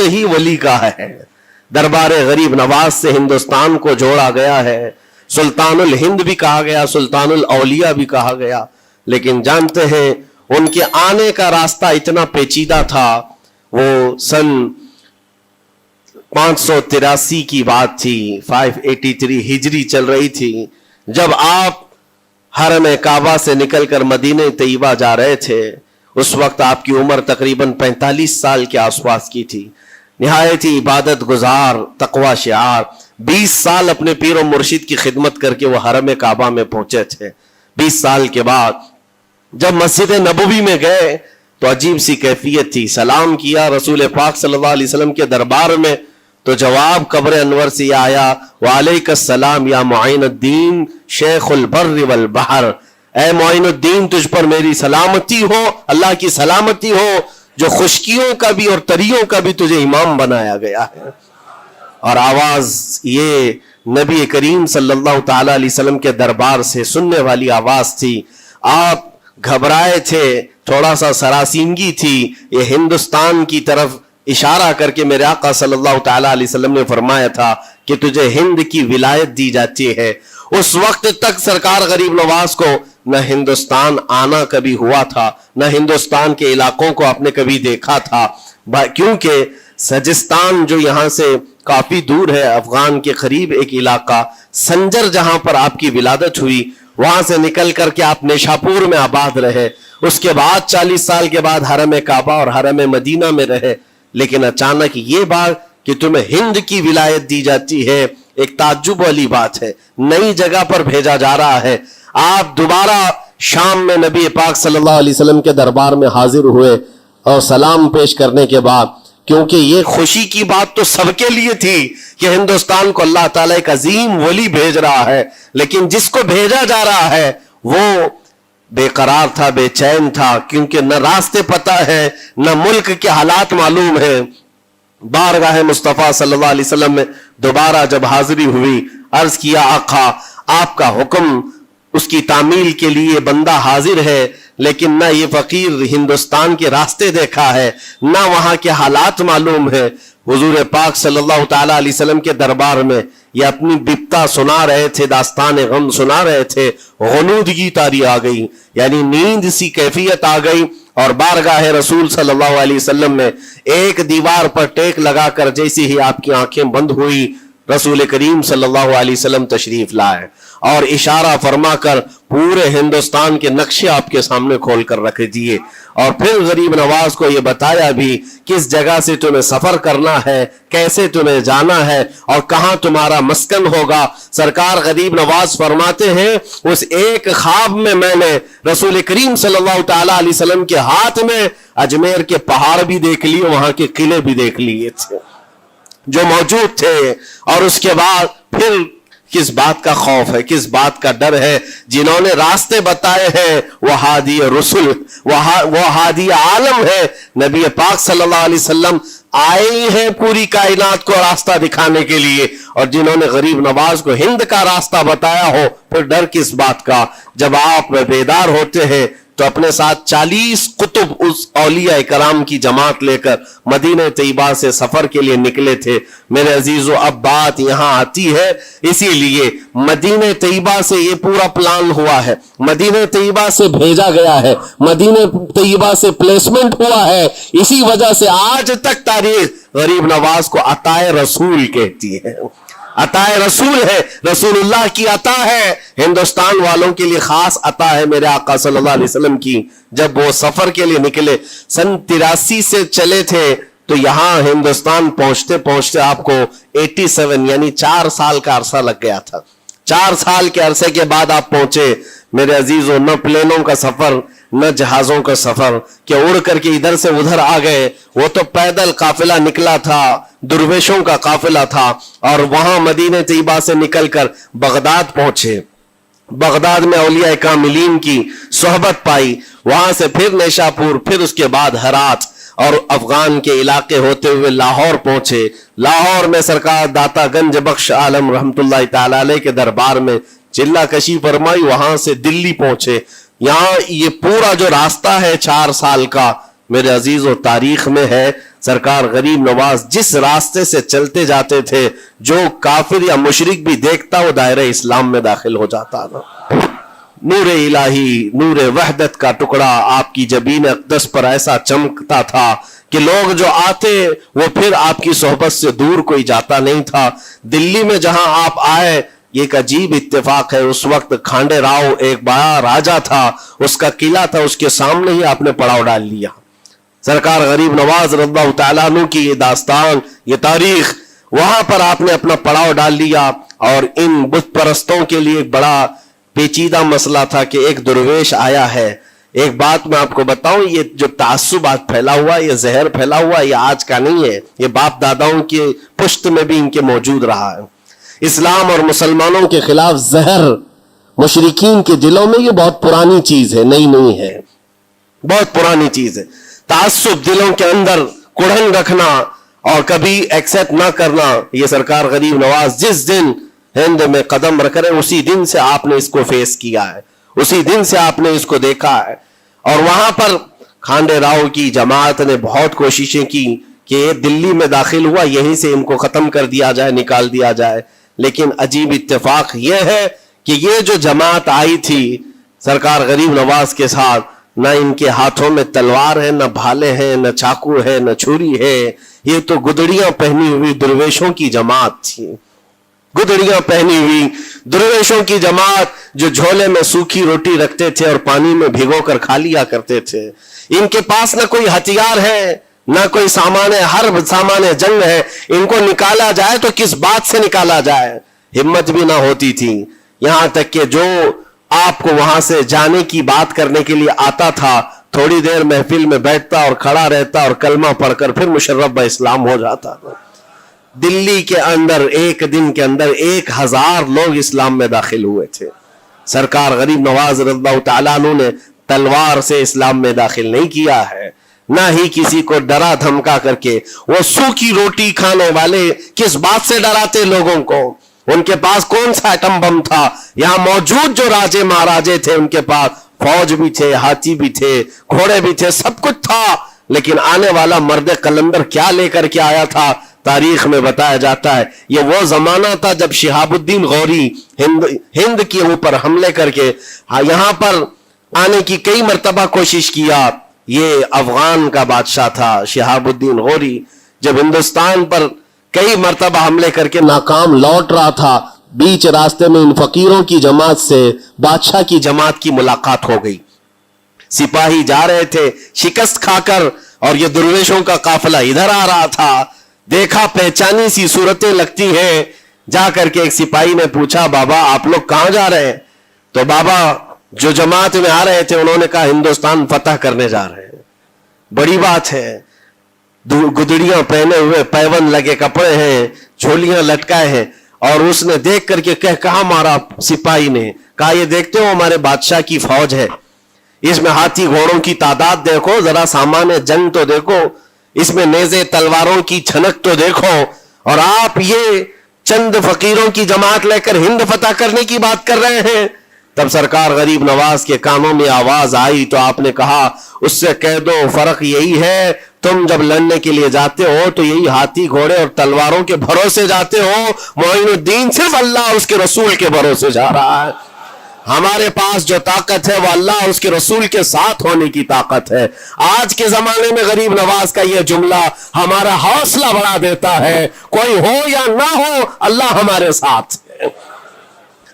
ہی ولی کا ہے. دربار غریب نواز سے ہندوستان کو جوڑا گیا ہے. سلطان الہند بھی کہا گیا, سلطان الاولیاء بھی کہا گیا. لیکن جانتے ہیں ان کے آنے کا راستہ اتنا پیچیدہ تھا. وہ سن 583 کی بات تھی, 583 ہجری چل رہی تھی, جب آپ حرم کعبہ سے نکل کر مدینہ طیبہ جا رہے تھے. اس وقت آپ کی عمر تقریباً 45 سال کے آس پاس کی تھی. نہایت ہی عبادت گزار, تقوی شعار, 20 سال اپنے پیر و مرشد کی خدمت کر کے وہ حرم کعبہ میں پہنچے تھے. 20 سال کے بعد جب مسجد نبوی میں گئے تو عجیب سی کیفیت تھی. سلام کیا رسول پاک صلی اللہ علیہ وسلم کے دربار میں تو جواب قبر انور سے آیا, وعلیک السلام یا معین الدین شیخ البر والبحر. اے معین الدین, تجھ پر میری سلامتی ہو, اللہ کی سلامتی ہو, جو خشکیوں کا بھی اور تریوں کا بھی تجھے امام بنایا گیا ہے. اور آواز یہ نبی کریم صلی اللہ تعالی علیہ وسلم کے دربار سے سننے والی آواز تھی. آپ گھبرائے تھے, تھوڑا سا سراسیمگی تھی. یہ ہندوستان کی طرف اشارہ کر کے میرے آقا صلی اللہ تعالی علیہ وسلم نے فرمایا تھا کہ تجھے ہند کی ولایت دی جاتی ہے. اس وقت تک سرکار غریب نواز کو نہ ہندوستان آنا کبھی ہوا تھا, نہ ہندوستان کے علاقوں کو آپ نے کبھی دیکھا تھا, کیونکہ سجستان جو یہاں سے کافی دور ہے, افغان کے قریب ایک علاقہ سنجر, جہاں پر آپ کی ولادت ہوئی, وہاں سے نکل کر کے آپ نیشاپور میں آباد رہے. اس کے بعد 40 سال کے بعد حرم کعبہ اور حرم مدینہ میں رہے. لیکن اچانک یہ بات کہ تمہیں ہند کی ولایت دی جاتی ہے, ایک تعجب والی بات ہے. نئی جگہ پر بھیجا جا رہا ہے. آپ دوبارہ شام میں نبی پاک صلی اللہ علیہ وسلم کے دربار میں حاضر ہوئے اور سلام پیش کرنے کے بعد, کیونکہ یہ خوشی کی بات تو سب کے لیے تھی کہ ہندوستان کو اللہ تعالیٰ ایک عظیم ولی بھیج رہا ہے, لیکن جس کو بھیجا جا رہا ہے وہ بے قرار تھا, بے چین تھا, کیونکہ نہ راستے پتہ ہے, نہ ملک کے حالات معلوم ہے. بارگاہ مصطفیٰ صلی اللہ علیہ وسلم میں دوبارہ جب حاضری ہوئی, عرض کیا آقا آپ کا حکم, اس کی تعمیل کے لیے بندہ حاضر ہے, لیکن نہ یہ فقیر ہندوستان کے راستے دیکھا ہے, نہ وہاں کے حالات معلوم ہے. حضور پاک صلی اللہ تعالی علیہ وسلم کے دربار میں یہ اپنی بپتا سنا رہے تھے, داستان غم سنا رہے تھے. غنودگی طاری آ گئی, یعنی نیند سی کیفیت آ گئی, اور بارگاہ رسول صلی اللہ علیہ وسلم میں ایک دیوار پر ٹیک لگا کر جیسے ہی آپ کی آنکھیں بند ہوئی, رسول کریم صلی اللہ علیہ وسلم تشریف لائے اور اشارہ فرما کر پورے ہندوستان کے نقشے آپ کے سامنے کھول کر رکھ دیے. اور پھر غریب نواز کو یہ بتایا بھی کس جگہ سے تمہیں سفر کرنا ہے, کیسے تمہیں جانا ہے اور کہاں تمہارا مسکن ہوگا. سرکار غریب نواز فرماتے ہیں اس ایک خواب میں میں نے رسول کریم صلی اللہ تعالی علیہ وسلم کے ہاتھ میں اجمیر کے پہاڑ بھی دیکھ لیے, وہاں کے قلعے بھی دیکھ لیے تھے جو موجود تھے. اور اس کے بعد پھر کس بات کا خوف ہے, کس بات کا ڈر ہے, جنہوں نے راستے بتائے ہیں وہ ہادی رسول, وہ ہادی عالم ہے. نبی پاک صلی اللہ علیہ وسلم آئے ہیں پوری کائنات کو راستہ دکھانے کے لیے, اور جنہوں نے غریب نواز کو ہند کا راستہ بتایا ہو, پھر ڈر کس بات کا. جب آپ بیدار ہوتے ہیں تو اپنے ساتھ 40 قطب اس اولیاء کرام کی جماعت لے کر مدینہ طیبہ سے سفر کے لیے نکلے تھے. میرے عزیزو, اب بات یہاں آتی ہے, اسی لیے مدینہ طیبہ سے یہ پورا پلان ہوا ہے, مدینہ طیبہ سے بھیجا گیا ہے, مدینہ طیبہ سے پلیسمنٹ ہوا ہے. اسی وجہ سے آج تک تاریخ غریب نواز کو عطائے رسول کہتی ہے. عطائے رسول ہے, رسول اللہ کی عطا ہے, ہندوستان والوں کے لیے خاص عطا ہے میرے آقا صلی اللہ علیہ وسلم کی. جب وہ سفر کے لیے نکلے, سن 83 سے چلے تھے, تو یہاں ہندوستان پہنچتے پہنچتے آپ کو 87 یعنی 4 سال کا عرصہ لگ گیا تھا. 4 سال کے عرصے کے بعد آپ پہنچے. میرے عزیزوں, نہ پلینوں کا سفر, نہ جہازوں کا سفر کہ اڑ کر کے ادھر سے ادھر آ گئے. وہ تو پیدل قافلہ نکلا تھا, درویشوں کا قافلہ تھا, اور وہاں مدینہ طیبہ سے نکل کر بغداد پہنچے. بغداد میں اولیاء کاملین کی صحبت پائی, وہاں سے پھر نیشاپور, پھر اس کے بعد ہرات, اور افغان کے علاقے ہوتے ہوئے لاہور پہنچے. لاہور میں سرکار داتا گنج بخش عالم رحمت اللہ تعالی علیہ کے دربار میں چلہ کشی فرمائی, وہاں سے دلی پہنچے. یہاں یہ پورا جو راستہ ہے 4 سال کا, میرے عزیزوں تاریخ میں ہے سرکار غریب نواز جس راستے سے چلتے جاتے تھے جو کافر یا مشرک بھی دیکھتا وہ دائرہ اسلام میں داخل ہو جاتا تھا۔ نور الہی، نور وحدت کا ٹکڑا آپ کی جبین اقدس پر ایسا چمکتا تھا کہ لوگ جو آتے وہ پھر آپ کی صحبت سے دور کوئی جاتا نہیں تھا۔ دلی میں جہاں آپ آئے یہ ایک عجیب اتفاق ہے، اس وقت کھانڈے راؤ ایک بڑا راجا تھا، اس کا قلعہ تھا، اس کے سامنے ہی آپ نے پڑاؤ ڈال لیا۔ سرکار غریب نواز رضی اللہ تعالیٰ عنہ کی یہ داستان، یہ تاریخ، وہاں پر آپ نے اپنا پڑاؤ ڈال لیا۔ اور ان بت پرستوں کے لیے ایک بڑا پیچیدہ مسئلہ تھا کہ ایک درویش آیا ہے۔ ایک بات میں آپ کو بتاؤں، یہ جو تعصب آج پھیلا ہوا، یہ زہر پھیلا ہوا، یہ آج کا نہیں ہے، یہ باپ داداؤں کے پشت میں بھی ان کے موجود رہا ہے۔ اسلام اور مسلمانوں کے خلاف زہر مشرکین کے دلوں میں یہ بہت پرانی چیز ہے، نئی نہیں ہے، بہت پرانی چیز ہے۔ تعصب دلوں کے اندر کڑھن رکھنا اور کبھی ایکسپٹ نہ کرنا، یہ سرکار غریب نواز جس دن ہند میں قدم رکھ رہے اسی دن سے آپ نے اس کو فیس کیا ہے، اسی دن سے آپ نے اس کو دیکھا ہے۔ اور وہاں پر کھانڈے راؤ کی جماعت نے بہت کوششیں کی کہ یہ دلی میں داخل ہوا، یہیں سے ان کو ختم کر دیا جائے، نکال دیا جائے۔ لیکن عجیب اتفاق یہ ہے کہ یہ جو جماعت آئی تھی سرکار غریب نواز کے ساتھ، نہ ان کے ہاتھوں میں تلوار ہے، نہ بھالے ہیں، نہ چاقو ہے، نہ چھری ہے، یہ تو گدڑیاں پہنی ہوئی درویشوں کی جماعت تھی، گدڑیاں پہنی ہوئی درویشوں کی جماعت جو جھولے میں سوکھی روٹی رکھتے تھے اور پانی میں بھگو کر کھا لیا کرتے تھے۔ ان کے پاس نہ کوئی ہتھیار ہے، نہ کوئی سامان ہے، ہر سامان جنگ ہے۔ ان کو نکالا جائے تو کس بات سے نکالا جائے، ہمت بھی نہ ہوتی تھی۔ یہاں تک کہ جو آپ کو وہاں سے جانے کی بات کرنے کے لیے آتا تھا، تھوڑی دیر محفل میں بیٹھتا اور کھڑا رہتا اور کلمہ پڑھ کر پھر مشرف با اسلام ہو جاتا۔ دلی کے اندر ایک دن کے اندر 1000 لوگ اسلام میں داخل ہوئے تھے۔ سرکار غریب نواز رضی اللہ تعالیٰ عنہ نے تلوار سے اسلام میں داخل نہیں کیا ہے، نہ ہی کسی کو ڈرا دھمکا کر کے۔ وہ سوکھی روٹی کھانے والے کس بات سے ڈراتے لوگوں کو؟ ان کے پاس کون سا ایٹم بم تھا؟ یہاں موجود جو راجے مہاراجے تھے ان کے پاس فوج بھی تھے، ہاتھی بھی تھے، گھوڑے بھی تھے، سب کچھ تھا، لیکن آنے والا مرد قلندر کیا لے کر کے آیا تھا؟ تاریخ میں بتایا جاتا ہے یہ وہ زمانہ تھا جب شہاب الدین غوری ہند کے اوپر حملے کر کے یہاں پر آنے کی کئی مرتبہ کوشش کیا۔ یہ افغان کا بادشاہ تھا شہاب الدین غوری، جب ہندوستان پر کئی مرتبہ حملے کر کے ناکام لوٹ رہا تھا، بیچ راستے میں ان فقیروں کی جماعت سے بادشاہ کی جماعت کی ملاقات ہو گئی۔ سپاہی جا رہے تھے شکست کھا کر اور یہ درویشوں کا قافلہ ادھر آ رہا تھا۔ دیکھا پہچانی سی صورتیں لگتی ہیں، جا کر کے ایک سپاہی نے پوچھا بابا آپ لوگ کہاں جا رہے ہیں؟ تو بابا جو جماعت میں آ رہے تھے انہوں نے کہا ہندوستان فتح کرنے جا رہے ہیں۔ بڑی بات ہے، گدڑیاں پہنے ہوئے، پیون لگے کپڑے ہیں، جھولیاں لٹکائے ہیں، اور اس نے دیکھ کر کے کہا مارا سپاہی نے کہا یہ دیکھتے ہو ہمارے بادشاہ کی فوج ہے، اس میں ہاتھی گھوڑوں کی تعداد دیکھو، ذرا سامان جنگ تو دیکھو، اس میں نیزے تلواروں کی چھنک تو دیکھو، اور آپ یہ چند فقیروں کی جماعت لے کر ہند فتح کرنے کی بات کر رہے ہیں۔ تب سرکار غریب نواز کے کانوں میں آواز آئی تو آپ نے کہا اس سے کہہ دو فرق یہی ہے، تم جب لڑنے کے لیے جاتے ہو تو یہی ہاتھی گھوڑے اور تلواروں کے بھروسے جاتے ہو، معین الدین صرف اللہ اور اس کے رسول کے بھروسے جا رہا ہے۔ ہمارے پاس جو طاقت ہے وہ اللہ اور اس کے رسول کے ساتھ ہونے کی طاقت ہے۔ آج کے زمانے میں غریب نواز کا یہ جملہ ہمارا حوصلہ بڑھا دیتا ہے، کوئی ہو یا نہ ہو اللہ ہمارے ساتھ ہے،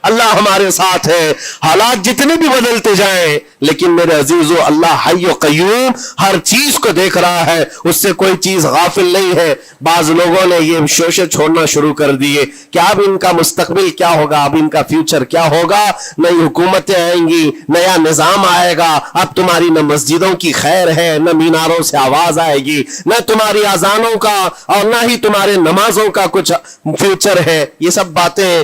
اللہ ہمارے ساتھ ہے۔ حالات جتنے بھی بدلتے جائیں لیکن میرے عزیزو اللہ حی و قیوم ہر چیز کو دیکھ رہا ہے، اس سے کوئی چیز غافل نہیں ہے۔ بعض لوگوں نے یہ شوشے چھوڑنا شروع کر دیے کہ اب ان کا مستقبل کیا ہوگا، اب ان کا فیوچر کیا ہوگا، نئی حکومتیں آئیں گی، نیا نظام آئے گا، اب تمہاری نہ مسجدوں کی خیر ہے، نہ میناروں سے آواز آئے گی، نہ تمہاری اذانوں کا اور نہ ہی تمہارے نمازوں کا کچھ فیوچر ہے۔ یہ سب باتیں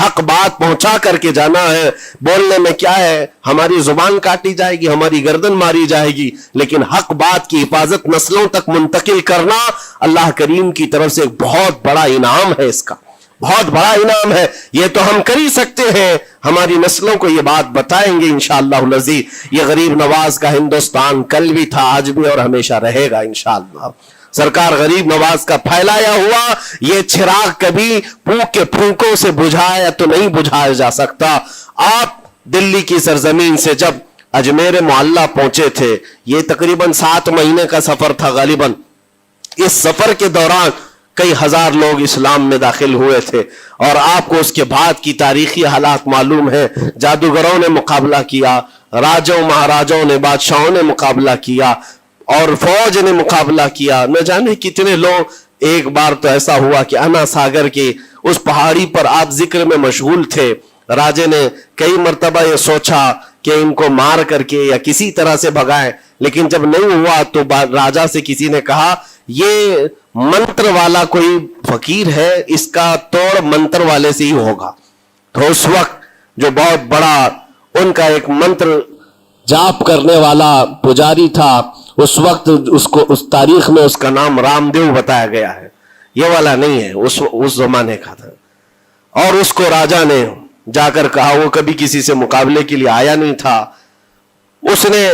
حق بات پہنچا کر کے جانا ہے. بولنے میں کیا ہے, ہماری زبان کاٹی جائے گی, ہماری گردن ماری جائے گی, لیکن حق بات کی حفاظت نسلوں تک منتقل کرنا اللہ کریم کی طرف سے ایک بہت بڑا انعام ہے. اس کا بہت بڑا انعام ہے. یہ تو ہم کر ہی سکتے ہیں, ہماری نسلوں کو یہ بات بتائیں گے انشاءاللہ العزیز. یہ غریب نواز کا ہندوستان کل بھی تھا, آج بھی, اور ہمیشہ رہے گا انشاءاللہ. سرکار غریب نواز کا پھیلایا ہوا یہ چراغ کبھی پھونک کے پھونکوں سے بجھایا تو نہیں بجھایا جا سکتا. آپ دلی کی سرزمین سے جب اجمیر معلیٰ پہنچے تھے, یہ تقریباً 7 مہینے کا سفر تھا غالباً. اس سفر کے دوران کئی ہزار لوگ اسلام میں داخل ہوئے تھے, اور آپ کو اس کے بعد کی تاریخی حالات معلوم ہے. جادوگروں نے مقابلہ کیا, راجوں مہاراجوں نے, بادشاہوں نے مقابلہ کیا, اور فوج نے مقابلہ کیا. نہ جانے کتنے لوگ. ایک بار تو ایسا ہوا کہ انا ساگر کی اس پہاڑی پر آپ ذکر میں مشغول تھے. راجے نے کئی مرتبہ یہ سوچا کہ ان کو مار کر کے یا کسی طرح سے بھگائیں, لیکن جب نہیں ہوا تو راجا سے کسی نے کہا یہ منتر والا کوئی فقیر ہے, اس کا توڑ منتر والے سے ہی ہوگا. تو اس وقت جو بہت بڑا ان کا ایک منتر جاپ کرنے والا پجاری تھا, اس وقت اس تاریخ میں اس کا نام رام دیو بتایا گیا ہے, یہ والا نہیں ہے, اس زمانے کا تھا. اور اس کو راجا نے جا کر کہا, وہ کبھی کسی سے مقابلے کے لیے آیا نہیں تھا, اس نے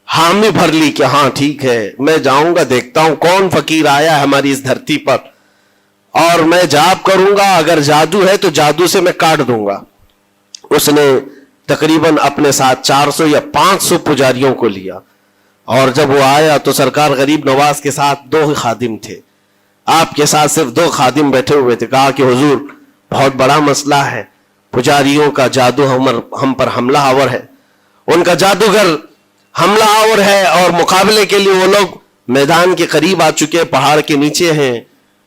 حامی بھر لی کہ ہاں ٹھیک ہے, میں جاؤں گا, دیکھتا ہوں کون فقیر آیا ہے ہماری اس دھرتی پر, اور میں جاپ کروں گا, اگر جادو ہے تو جادو سے میں کاٹ دوں گا. اس نے تقریباً اپنے ساتھ 400 یا 500 پجاریوں کو لیا, اور جب وہ آیا تو سرکار غریب نواز کے ساتھ 2 خادم تھے, آپ کے ساتھ صرف 2 خادم بیٹھے ہوئے تھے. کہا کہ حضور بہت بڑا مسئلہ ہے, پجاریوں کا جادو ہم پر حملہ آور ہے, ان کا جادوگر حملہ آور ہے, اور مقابلے کے لیے وہ لوگ میدان کے قریب آ چکے, پہاڑ کے نیچے ہیں,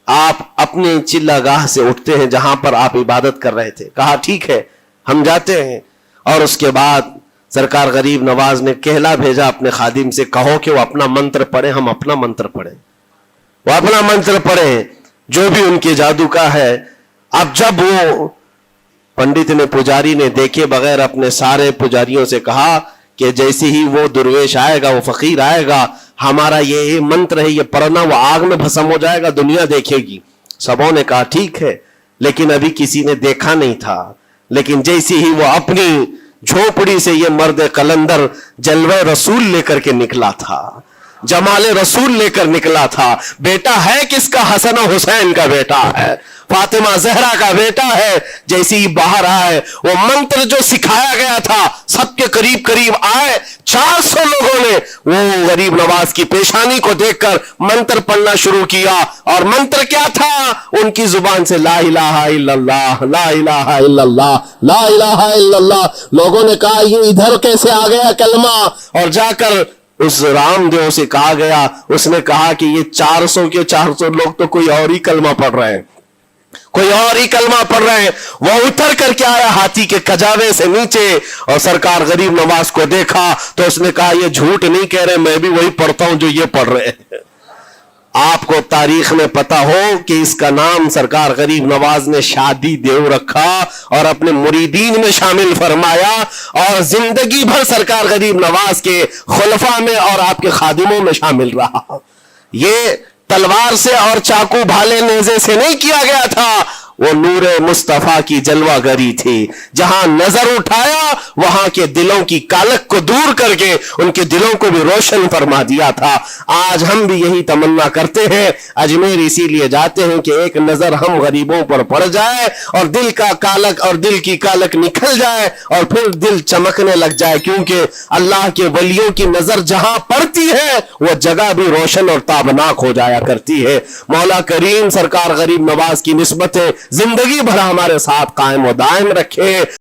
آپ اپنے چلہ گاہ سے اٹھتے ہیں جہاں پر آپ عبادت کر رہے تھے. کہا ٹھیک ہے ہم جاتے ہیں. اور اس کے بعد سرکار غریب نواز نے کہلا بھیجا اپنے خادم سے, کہو کہ وہ اپنا منتر پڑھیں, ہم اپنا منتر پڑھیں. وہ اپنا منتر پڑھیں جو بھی ان کے جادو کا ہے. اب جب وہ پنڈت نے, پجاری نے دیکھے بغیر اپنے سارے پجاریوں سے کہا کہ جیسے ہی وہ درویش آئے گا, وہ فقیر آئے گا, ہمارا یہ منتر ہے, یہ پڑھنا, وہ آگ میں بھسم ہو جائے گا, دنیا دیکھے گی. سبوں نے کہا ٹھیک ہے, لیکن ابھی کسی نے دیکھا نہیں تھا. لیکن جیسے ہی وہ اپنی جھوپڑی سے یہ مرد قلندر جلوہ رسول لے کر کے نکلا تھا, جمال رسول لے کر نکلا تھا. بیٹا ہے کس کا؟ حسن و حسین کا بیٹا ہے, فاطمہ زہرا کا بیٹا ہے. جیسے ہی باہر آئے, وہ منتر جو سکھایا گیا تھا سب کے قریب قریب آئے. 400 لوگوں نے وہ غریب نواز کی پیشانی کو دیکھ کر منتر پڑھنا شروع کیا. اور منتر کیا تھا ان کی زبان سے؟ لا الہ الا اللہ, لا الہ الا اللہ, لا الہ الا اللہ. لوگوں نے کہا یہ ادھر کیسے آ گیا کلمہ؟ اور جا کر اس رام دیو سے کہا گیا, اس نے کہا کہ یہ 400 کے 400 لوگ تو کوئی اور ہی کلمہ پڑھ رہے ہیں, کوئی اور ہی کلمہ پڑھ رہے ہیں. وہ اتر کر کے آیا ہاتھی کے کجاوے سے نیچے, اور سرکار غریب نواز کو دیکھا تو اس نے کہا یہ جھوٹ نہیں کہہ رہے, میں بھی وہی پڑھتا ہوں جو یہ پڑھ رہے ہیں. آپ کو تاریخ میں پتا ہو کہ اس کا نام سرکار غریب نواز نے شادی دیو رکھا اور اپنے مریدین میں شامل فرمایا, اور زندگی بھر سرکار غریب نواز کے خلفاء میں اور آپ کے خادموں میں شامل رہا. یہ تلوار سے اور چاقو بھالے نیزے سے نہیں کیا گیا تھا, وہ نور مصطفیٰ کی جلوہ گری تھی. جہاں نظر اٹھایا وہاں کے دلوں کی کالک کو دور کر کے ان کے دلوں کو بھی روشن فرما دیا تھا. آج ہم بھی یہی تمنا کرتے ہیں, اجمیر اسی لیے جاتے ہیں کہ ایک نظر ہم غریبوں پر پڑ جائے اور دل کا کالک اور دل کی کالک نکل جائے اور پھر دل چمکنے لگ جائے, کیونکہ اللہ کے ولیوں کی نظر جہاں پڑتی ہے وہ جگہ بھی روشن اور تابناک ہو جایا کرتی ہے. مولا کریم سرکار غریب نواز کی نسبتیں زندگی بھر ہمارے ساتھ قائم و دائم رکھے.